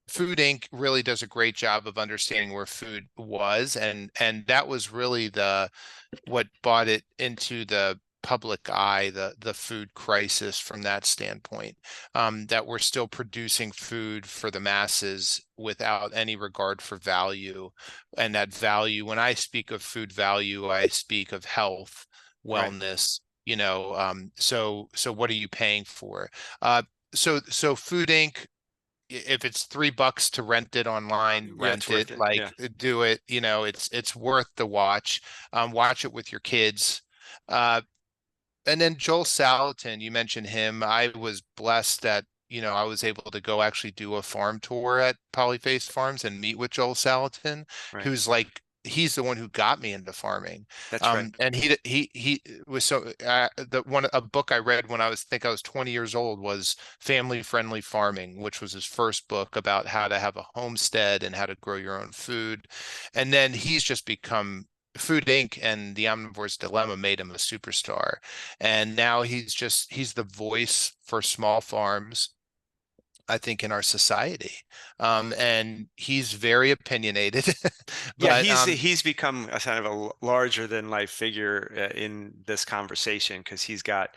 Food Inc. really does a great job of understanding where food was, and that was really the what brought it into the public eye, the food crisis from that standpoint, that we're still producing food for the masses without any regard for value. And that value, when I speak of food value, I speak of health, Right. wellness, so what are you paying for? So Food Inc., if it's $3 to rent it online, Yeah, it's rent worth it, it. like Yeah. do it, it's worth the watch. Watch it with your kids. Uh, and then Joel Salatin, you mentioned him. I was blessed that, I was able to go actually do a farm tour at Polyface Farms and meet with Joel Salatin, Right. who's like, he's the one who got me into farming. That's right. And he was so a book I read when I was 20 years old was Family Friendly Farming, which was his first book about how to have a homestead and how to grow your own food. And then he's just become Food Inc. and the Omnivore's Dilemma made him a superstar. And now he's the voice for small farms, I think, in our society. And he's very opinionated, Yeah, but he's become a kind of a larger than life figure in this conversation because he's got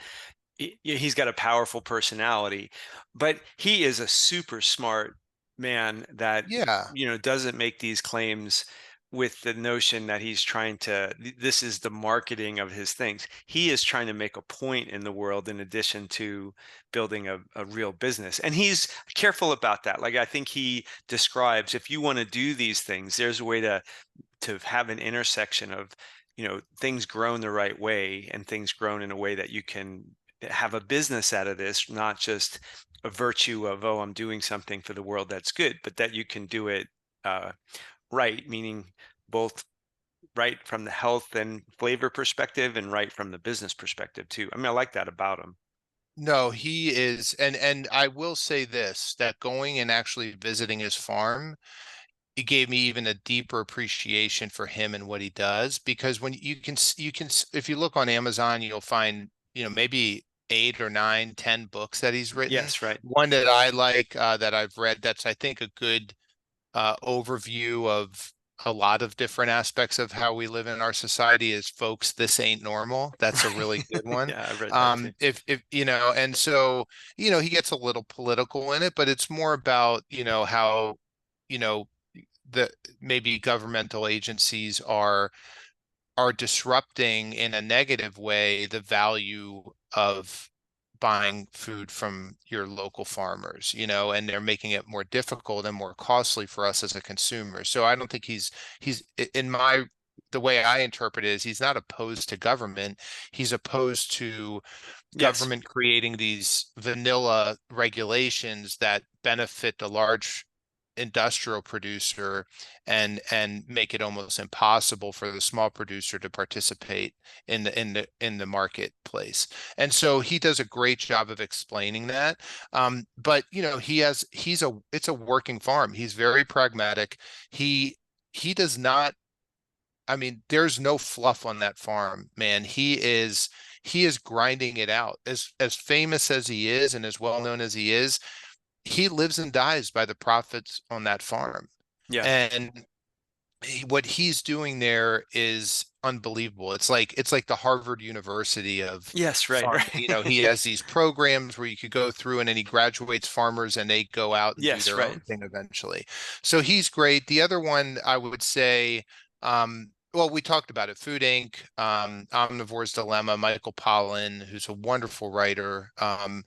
a powerful personality, but he is a super smart man that yeah. doesn't make these claims with the notion that he's trying to this is the marketing of his things. He is trying to make a point in the world in addition to building a real business, and he's careful about that. Like, I think he describes, if you want to do these things, there's a way to have an intersection of things grown the right way and things grown in a way that you can have a business out of this, not just a virtue of, oh, I'm doing something for the world that's good, but that you can do it uh, right, meaning both right from the health and flavor perspective and right from the business perspective too. I mean, I like that about him. No, he is, and I will say this, that going and actually visiting his farm, it gave me even a deeper appreciation for him and what he does. Because when if you look on Amazon, you'll find, maybe 8 or 9, 10 books that he's written. Yes, right. One that I like, that I've read, that's, I think, a good overview of a lot of different aspects of how we live in our society is Folks, This Ain't Normal. That's a really good one. Yeah, I've read that too. If and so, he gets a little political in it, but it's more about, how, you know, the maybe governmental agencies are disrupting in a negative way the value of buying food from your local farmers, and they're making it more difficult and more costly for us as a consumer. So I don't think he's in my the way I interpret it is he's not opposed to government. He's opposed to Yes. government creating these vanilla regulations that benefit the large industrial producer and make it almost impossible for the small producer to participate in the marketplace. And so he does a great job of explaining that. But it's a working farm. He's very pragmatic. He does not, I mean, there's no fluff on that farm, man. He is grinding it out. As famous as he is and as well known as he lives and dies by the profits on that farm. Yeah. And what he's doing there is unbelievable. It's like the Harvard University of Yes, right. farming. Right. He has these programs where you could go through, and then he graduates farmers and they go out and do Yes, their right. own thing eventually. So he's great. The other one I would say, well, we talked about it, Food Inc., Omnivore's Dilemma, Michael Pollan, who's a wonderful writer. And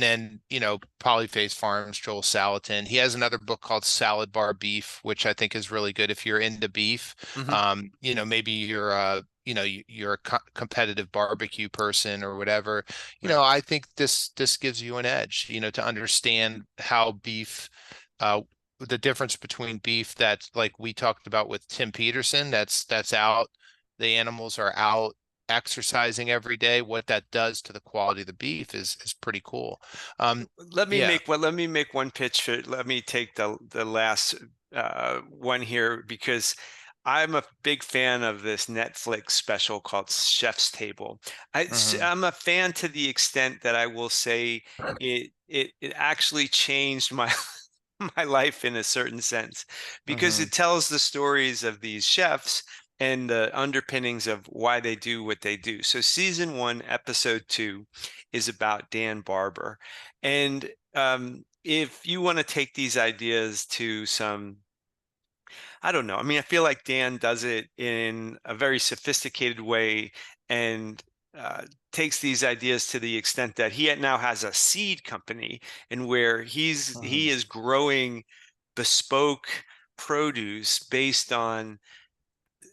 then, Polyface Farms, Joel Salatin. He has another book called Salad Bar Beef, which I think is really good if you're into beef. Hmm. Maybe you're a competitive barbecue person or whatever. Right. I think this gives you an edge, to understand how beef, uh, the difference between beef that's like we talked about with Tim Peterson, that's out, the animals are out exercising every day. What that does to the quality of the beef is pretty cool. Um, yeah. Let me make one pitch for, let me take the last one here, because I'm a big fan of this Netflix special called Chef's Table. Mhm. I'm a fan to the extent that I will say it actually changed my my life in a certain sense because Hmm. it tells the stories of these chefs and the underpinnings of why they do what they do. So season one, episode two is about Dan Barber. And if you want to take these ideas to some, I don't know. I mean, I feel like Dan does it in a very sophisticated way and takes these ideas to the extent that now has a seed company and where he Hmm. is growing bespoke produce based on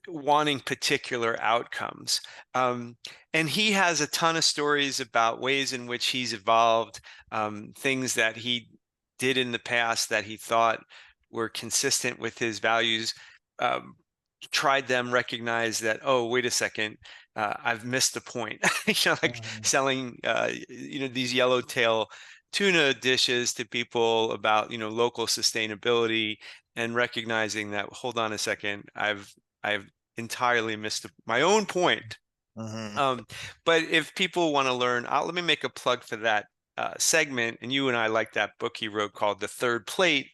wanting particular outcomes. Um, and he has a ton of stories about ways in which he's evolved, things that he did in the past that he thought were consistent with his values. Um, Tried them, recognized that, oh, wait a second, I've missed the point. Like Hmm. selling, these yellowtail tuna dishes to people about, local sustainability and recognizing that, hold on a second, I've entirely missed my own point. Hmm. Um, but if people want to learn, let me make a plug for that segment. And you and I like that book he wrote called The Third Plate,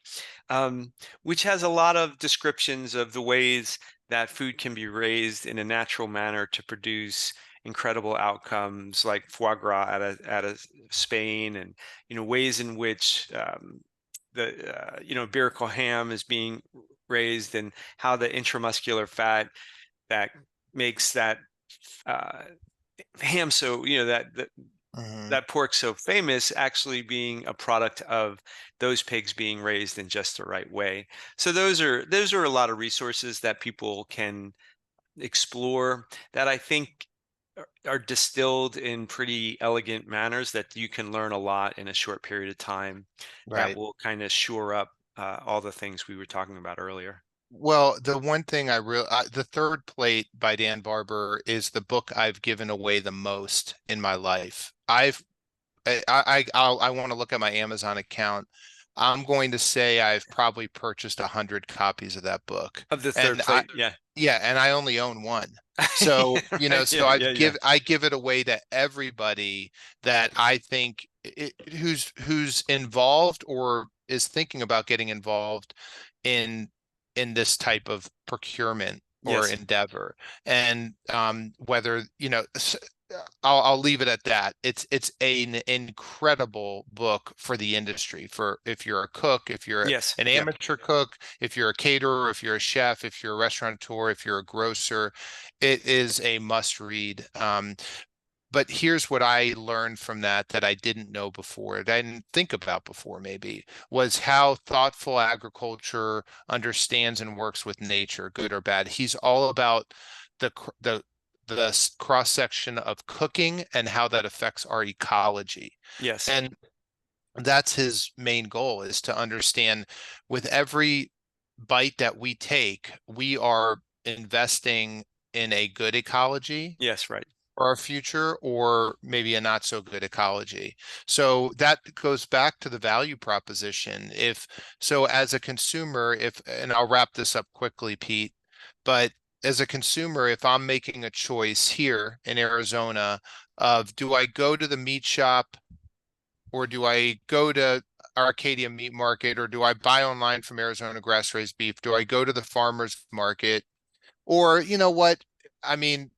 which has a lot of descriptions of the ways that food can be raised in a natural manner to produce incredible outcomes, like foie gras out of Spain, and ways in which the Iberico ham is being raised, and how the intramuscular fat that makes that uh, ham so Hmm. that pork so famous actually being a product of those pigs being raised in just the right way. So those are a lot of resources that people can explore that I think are distilled in pretty elegant manners that you can learn a lot in a short period of time that Right. will kind of shore up all the things we were talking about earlier. Well, the one thing The Third Plate by Dan Barber is the book I've given away the most in my life. I want to look at my Amazon account. I'm going to say I've probably purchased 100 copies of that book. Of the third And I, plate, yeah. yeah, and I only own one. So, Right, so yeah, yeah, yeah. I give it away to everybody that I think who's involved or is thinking about getting involved in this type of procurement or Yes, endeavor. And whether, I'll leave it at that. It's an incredible book for the industry. For if you're a cook, if you're yes, an yep. amateur cook, if you're a caterer, if you're a chef, if you're a restaurateur, if you're a grocer, it is a must read. But here's what I learned from that I didn't know before, that I didn't think about before maybe, was how thoughtful agriculture understands and works with nature, good or bad. He's all about the cross section of cooking and how that affects our ecology. Yes, And that's his main goal, is to understand with every bite that we take, we are investing in a good ecology yes, right. for our future, or maybe a not so good ecology. So that goes back to the value proposition. If so, as a consumer, and I'll wrap this up quickly, Pete, but as a consumer, if I'm making a choice here in Arizona of, do I go to the meat shop, or do I go to Arcadia Meat Market, or do I buy online from Arizona Grass Raised Beef? Do I go to the farmer's market? Or, you know what? I mean,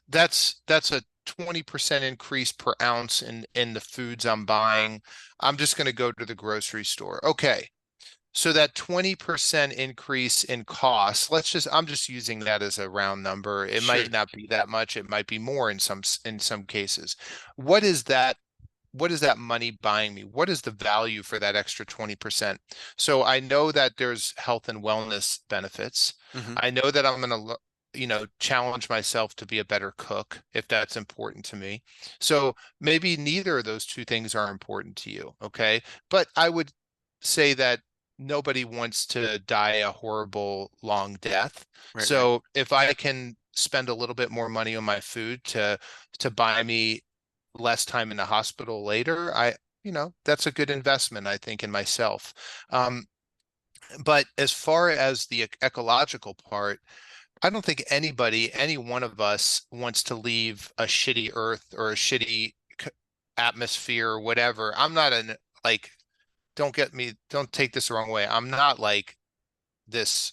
that's a 20% increase per ounce in the foods I'm buying. I'm just going to go to the grocery store. Okay. So that 20% increase in cost, I'm just using that as a round number. It Sure. might not be that much. It might be more in some cases. What is that what is that money buying me? What is the value for that extra 20%? So I know that there's health and wellness benefits. Hmm. I know that I'm going to, challenge myself to be a better cook if that's important to me. So maybe neither of those two things are important to you. Okay. But I would say that nobody wants to die a horrible long death. Right, right. So if I can spend a little bit more money on my food to buy me less time in the hospital later, that's a good investment, I think, in myself. Um, but as far as the ecological part, I don't think any one of us wants to leave a shitty earth or a shitty atmosphere or whatever. I'm not an like don't take this the wrong way. I'm not like this,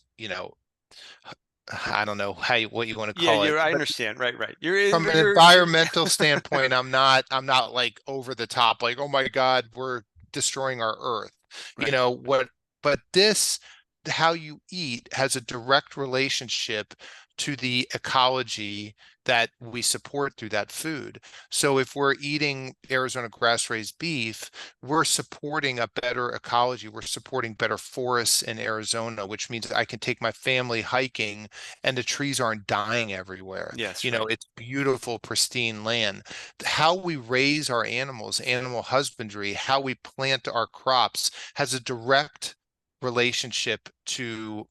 I don't know what you want to Yeah, call it, I but understand. Right, right. from an You're environmental standpoint, I'm not like over the top, like, oh my God, we're destroying our earth. You right. know what, but this, how you eat has a direct relationship to the ecology that we support through that food. So if we're eating Arizona grass-raised beef, we're supporting a better ecology. We're supporting better forests in Arizona, which means I can take my family hiking and the trees aren't dying everywhere. Yes, right. It's beautiful, pristine land. How we raise our animals, animal husbandry, how we plant our crops has a direct relationship to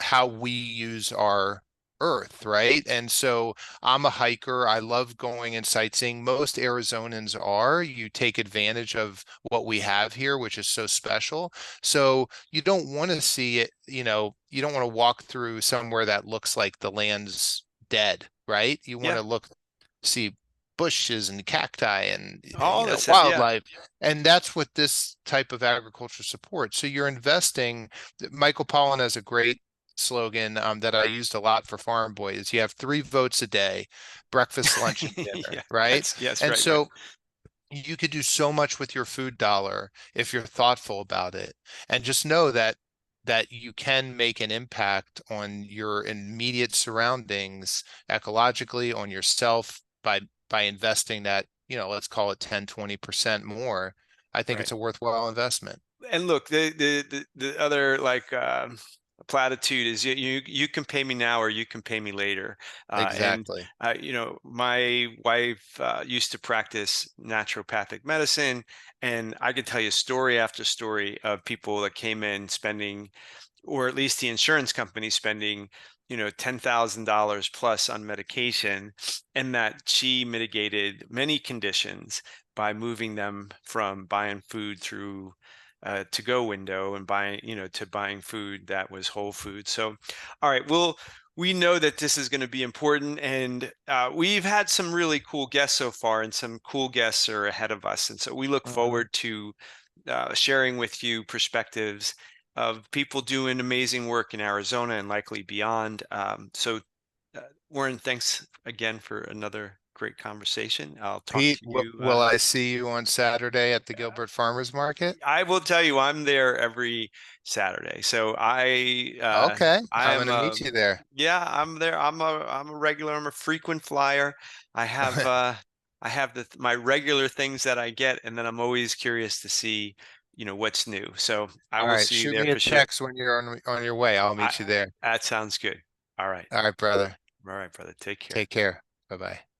how we use our earth, right? And so I'm a hiker. I love going and sightseeing. Most Arizonans are. You take advantage of what we have here, which is so special. So you don't want to see it, you don't want to walk through somewhere that looks like the land's dead, right? You want Yeah. to see bushes and cacti and All this stuff. Yeah. wildlife. And that's what this type of agriculture supports. So you're investing. Michael Pollan has a great slogan that I used a lot for Farm Boys. You have 3 votes a day, breakfast, lunch, and dinner, Yeah. right? That's yes, And right, right. so you could do so much with your food dollar if you're thoughtful about it. And just know that you can make an impact on your immediate surroundings ecologically, on yourself by investing that, let's call it 10, 20% more. I think Right. it's a worthwhile investment. And look, the other like platitude is you can pay me now or you can pay me later. And Exactly. my wife used to practice naturopathic medicine, and I could tell you story after story of people that came in spending, or at least the insurance company spending, $10,000 plus on medication, and that she mitigated many conditions by moving them from buying food through to-go window and buying, to buying food that was whole food. So, all right, well, we know that this is going to be important, and we've had some really cool guests so far, and some cool guests are ahead of us, and so we look Mhm. forward to sharing with you perspectives of people doing amazing work in Arizona and likely beyond. Uh, Warren, thanks again for another great conversation. I'll talk Pete, to you. will I see you on Saturday at the Gilbert Farmers Market? I will tell you, I'm there every Saturday. So Okay, I I'm am, gonna meet you there. yeah, I'm there. I'm a regular. I'm a frequent flyer. I have, I have my regular things that I get, and then I'm always curious to see, what's new. So I All will right, see you shoot there me a for sure. text when you're on your way. I'll I, meet you there. that sounds good. All right. All right, brother. All right, brother. Take care. Take care. Bye-bye.